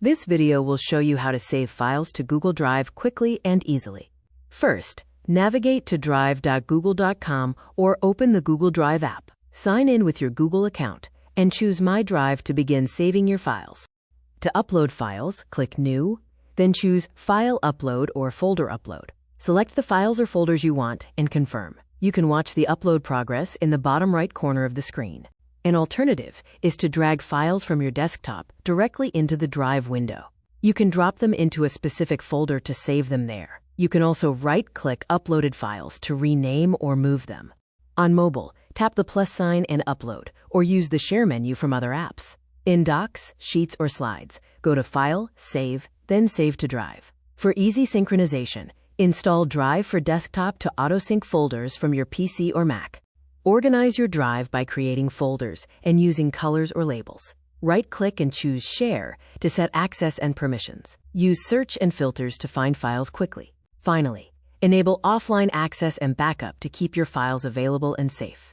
This video will show you how to save files to Google Drive quickly and easily. First, navigate to drive.google.com or open the Google Drive app. Sign in with your Google account and choose My Drive to begin saving your files. To upload files, click New, then choose File Upload or Folder Upload. Select the files or folders you want and confirm. You can watch the upload progress in the bottom right corner of the screen. An alternative is to drag files from your desktop directly into the Drive window. You can drop them into a specific folder to save them there. You can also right-click uploaded files to rename or move them. On mobile, tap the plus sign and upload, or use the share menu from other apps. In Docs, Sheets, or Slides, go to File, Save, then Save to Drive. For easy synchronization, install Drive for Desktop to auto-sync folders from your PC or Mac. Organize your Drive by creating folders and using colors or labels. Right-click and choose Share to set access and permissions. Use search and filters to find files quickly. Finally, enable offline access and backup to keep your files available and safe.